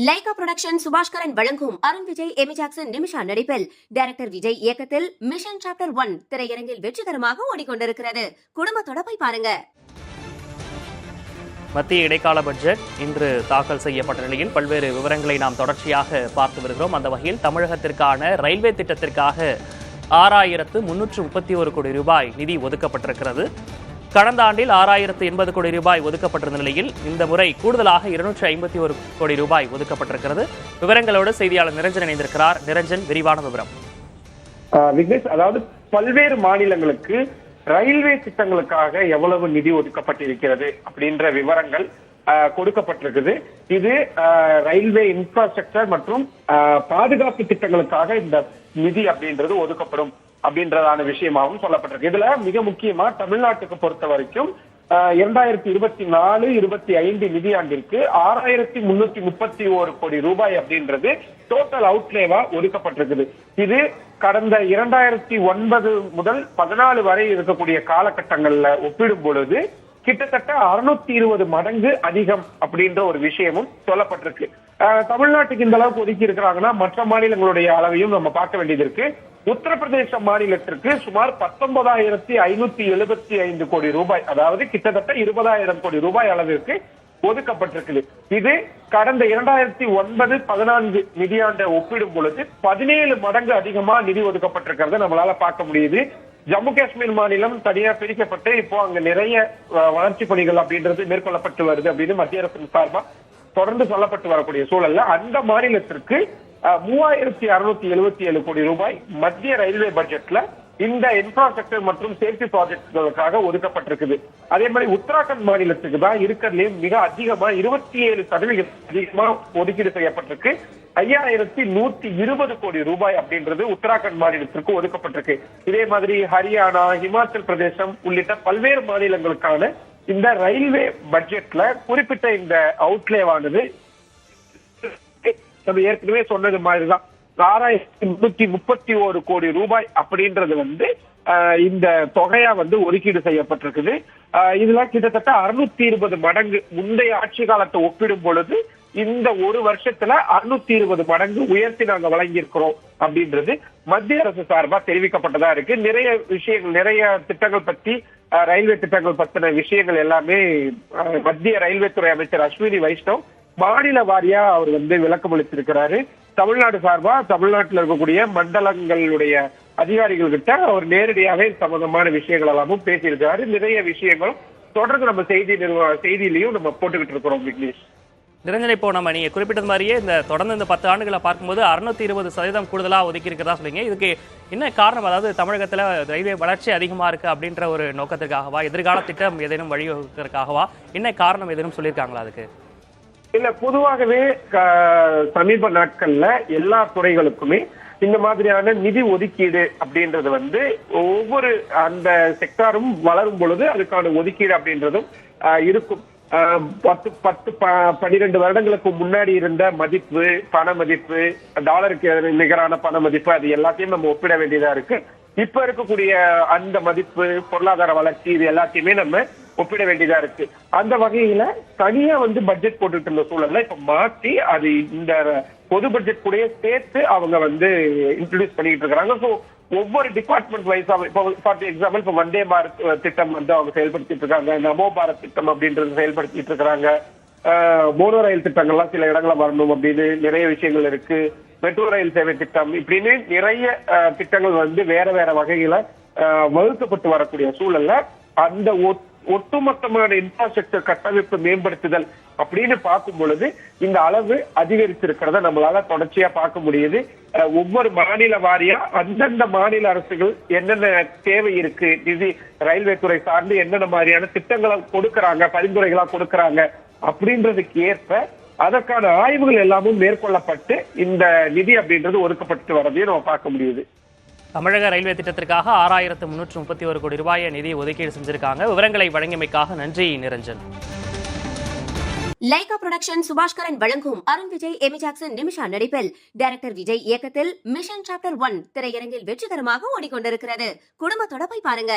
Lyca production Subaskaran வழங்கும் Arun Vijay, Amy Jackson, Nimisha நடிப்பில் director Vijay இயக்கத்தில் மிஷன் சாப்டர் 1 திரையரங்கில் வெற்றிகரமாக ஓடிக்கொண்டிருக்கிறது. குடும்பத்தோட போய் பாருங்க. மத்திய இடைக்கால பட்ஜெட் இன்று தாக்கல் செய்யப்பட்ட நிலையில் பல்வேறு விவரங்களை நாம் தொடர்ச்சியாக பார்த்து வருகிறோம். அந்த வகையில் தமிழகத்திற்கான ரயில்வே திட்டத்திற்காக 6331 கோடி ரூபாய் நிதி ஒதுக்கப்பட்டிருக்கிறது. கடந்த ஆண்டில் 6080 கோடி ரூபாய் ஒதுக்கப்பட்டிருந்த நிலையில் இந்த முறை கூடுதலாக 251 கோடி ரூபாய் ஒதுக்கப்பட்டிருக்கிறது. விவரங்களோடு செய்தியாளர் நிரஞ்சன் இணைந்திருக்கிறார். நிரஞ்சன், விரிவான விவரம். விக்னேஷ், அதாவது பல்வேறு மாநிலங்களுக்கு ரயில்வே திட்டங்களுக்காக எவ்வளவு நிதி ஒதுக்கப்பட்டிருக்கிறது அப்படின்ற விவரங்கள் கொடுக்கப்பட்டிருக்குது. இது ரயில்வே இன்ஃப்ராஸ்ட்ரக்சர் மற்றும் பாதுகாப்பு திட்டங்களுக்காக இந்த நிதி அப்படின்றது ஒதுக்கப்படும் அப்படின்றதான விஷயமாகவும் சொல்லப்பட்டிருக்கு. இதுல மிக முக்கியமா தமிழ்நாட்டுக்கு பொறுத்த வரைக்கும் 2024-25 நிதியாண்டிற்கு 6331 கோடி ரூபாய் அப்படின்றது டோட்டல் அவுட்லேவா ஒதுக்கப்பட்டிருக்குது. இது கடந்த 2009 முதல் 14 வரை இருக்கக்கூடிய காலகட்டங்கள்ல ஒப்பிடும் பொழுது கிட்டத்தட்ட 620 மடங்கு அதிகம் அப்படின்ற ஒரு விஷயமும் சொல்லப்பட்டிருக்கு. தமிழ்நாட்டுக்கு இந்த அளவுக்கு ஒதுக்கி இருக்கிறாங்கன்னா மற்ற மாநிலங்களுடைய அளவையும் நம்ம பார்க்க வேண்டியது இருக்கு. உத்தரப்பிரதேச மாநிலத்திற்கு சுமார் 19,575 கோடி ரூபாய், அதாவது கிட்டத்தட்ட 20,000 கோடி ரூபாய் அளவிற்கு ஒதுக்கப்பட்டிருக்குது. இது கடந்த 2009-14 நிதியாண்டை ஒப்பிடும் பொழுது 17 மடங்கு அதிகமா நிதி ஒதுக்கப்பட்டிருக்கிறத நம்மளால பார்க்க முடியுது. ஜம்மு காஷ்மீர் மாநிலம் தனியா பிரிக்கப்பட்டு இப்போ அங்க நிறைய வளர்ச்சி பணிகள் அப்படின்றது மேற்கொள்ளப்பட்டு வருது அப்படின்னு மத்திய அரசின் சார்பா தொடர்ந்து சொல்லப்பட்டு வரக்கூடிய சூழல்ல அந்த மாநிலத்திற்கு 3677 கோடி ரூபாய் மத்திய ரயில்வே பட்ஜெட்ல இந்த இன்ஃப்ராஸ்ட்ரக்சர் மற்றும் சேஃப்டி ப்ராஜெக்ட்களுக்காக ஒதுக்கப்பட்டிருக்குது. அதே மாதிரி உத்தராகண்ட் மாநிலத்துக்கு தான் இருக்கிறதுலே மிக அதிகமா 27% அதிகமா ஒதுக்கீடு செய்யப்பட்டிருக்கு. 5120 கோடி ரூபாய் அப்படின்றது உத்தராகண்ட் மாநிலத்திற்கு ஒதுக்கப்பட்டிருக்கு. இதே மாதிரி ஹரியானா, ஹிமாச்சல் பிரதேசம் உள்ளிட்ட பல்வேறு மாநிலங்களுக்கான இந்த ரயில்வே பட்ஜெட்ல குறிப்பிட்ட இந்த அவுட்லேவானது நம்ம ஏற்கனவே சொன்னது மாதிரிதான் 6331 கோடி ரூபாய் அப்படின்றது இந்த தொகையா ஒதுக்கீடு செய்யப்பட்டிருக்குது. இதுல கிட்டத்தட்ட 620 மடங்கு முந்தைய ஆட்சி காலத்தை ஒப்பிடும் பொழுது இந்த ஒரு வருஷத்துல 620 மடங்கு உயர்த்தி நாங்க வழங்கியிருக்கிறோம் அப்படின்றது மத்திய அரசு சார்பா தெரிவிக்கப்பட்டதா இருக்கு. நிறைய விஷயங்கள், நிறைய திட்டங்கள் பத்தி, ரயில்வே திட்டங்கள் பத்தின விஷயங்கள் எல்லாமே மத்திய ரயில்வே துறை அமைச்சர் அஸ்வினி வைஷ்ணவ் மாநில வாரியா அவர் விளக்கம் அளித்திருக்கிறாரு. தமிழ்நாடு சார்பா தமிழ்நாட்டில் இருக்கக்கூடிய மண்டலங்களுடைய அதிகாரிகள் கிட்ட அவர் நேரடியாக சம்பந்தமான விஷயங்கள் எல்லாமும் பேசியிருக்காரு. நிறைய விஷயங்களும் தொடர்ந்து நம்ம செய்தியிலையும் நம்ம போட்டுக்கிட்டு இருக்கிறோம். விக்னேஷ், நிரஞ்சன், இப்போ நீங்க குறிப்பிட்டது மாதிரியே தொடர்ந்து இந்த 10 ஆண்டுகளை பார்க்கும்போது 620% கூடுதலா ஒதுக்கி இருக்கிறதா சொல்றீங்க. இதுக்கு என்ன காரணம்? அதாவது தமிழகத்துல ரயில்வே வளர்ச்சி அதிகமா இருக்கு அப்படின்ற ஒரு நோக்கத்திற்காகவா, எதிர்கால திட்டம் ஏதேனும் வழிவகுக்கிறதுக்காகவா, என்ன காரணம் ஏதேனும் சொல்லியிருக்காங்களா அதுக்கு? இல்ல, பொதுவாகவே சமீப நாட்கள்ல எல்லா துறைகளுக்குமே இந்த மாதிரியான நிதி ஒதுக்கீடு அப்படின்றது ஒவ்வொரு அந்த செக்டாரும் வளரும் பொழுது அதுக்கான ஒதுக்கீடு அப்படின்றதும் இருக்கும். 10-12 வருடங்களுக்கு முன்னாடி இருந்த மதிப்பு, பண மதிப்பு, டாலருக்கு நிகரான பண மதிப்பு, அது எல்லாத்தையும் நம்ம ஒப்பிட வேண்டியதா இருக்கு. இப்ப இருக்கக்கூடிய அந்த மதிப்பு, பொருளாதார வளர்ச்சி, இது எல்லாத்தையுமே நம்ம ஒப்பிட வேண்டியதா இருக்கு. அந்த வகையில தனியா பட்ஜெட் போட்டுட்டு இருந்த சூழல்ல இப்ப மாற்றி அது இந்த பொது பட்ஜெட் கூட சேர்த்து அவங்க இன்ட்ரோடியூஸ் பண்ணிட்டு இருக்காங்க. சோ ஒவ்வொரு டிபார்ட்மெண்ட் வைஸா, ஃபார் எக்ஸாம்பிள் இப்ப வந்தே பாரத் திட்டம் அவங்க செயல்படுத்திட்டு இருக்காங்க, நமோ பாரத் திட்டம் அப்படின்றது செயல்படுத்திட்டு இருக்கிறாங்க. மோனோ ரயில் திட்டங்கள்லாம் சில இடங்கள வரணும் அப்படின்னு நிறைய விஷயங்கள் இருக்கு. மெட்ரோ ரயில் சேவை திட்டம் இப்படின்னு நிறைய திட்டங்கள் வேற வேற வகையில வகுக்கப்பட்டு வரக்கூடிய சூழல்ல அந்த ஒட்டுமொத்தமான இன்ஃப்ராஸ்ட்ரக்சர் கட்டமைப்பு மேம்படுத்துதல் அப்படின்னு பார்க்கும் பொழுது இந்த அளவு அதிகரித்திருக்கிறத நம்மளால தொடர்ச்சியா பார்க்க முடியுது. ஒவ்வொரு மாநில வாரியா அந்தந்த மாநில அரசுகள் என்னென்ன தேவை இருக்கு, நிதி ரயில்வே துறை சார்ந்து என்னென்ன மாதிரியான திட்டங்களை கொடுக்கறாங்க, பரிந்துரைகளா கொடுக்கறாங்க அப்படின்றதுக்கு ஏற்ப அதற்கான ஆய்வுகள் எல்லாமும் மேற்கொள்ளப்பட்டு இந்த நிதி அப்படின்றது ஒதுக்கப்பட்டு வரதையும் நம்ம பார்க்க முடியுது. தமிழக ரயில்வே திட்டத்திற்காக 6331 கோடி ரூபாயை நிதி ஒதுக்கீடு செஞ்சிருக்காங்க. விவரங்களை வழங்கியமைக்காக நன்றி நிரஞ்சன். லைகா புரொடக்ஷன் சுபாஷ்கரன் வழங்கும் அருண் விஜய், எமி ஜாக்சன், நிமிஷா நடிப்பில் டைரக்டர் விஜய் இயக்கத்தில் மிஷன் சாப்டர் 1 திரையரங்கில் வெற்றிகரமாக ஓடிக்கொண்டிருக்கிறது. குடும்பத்தோட போய் பாருங்க.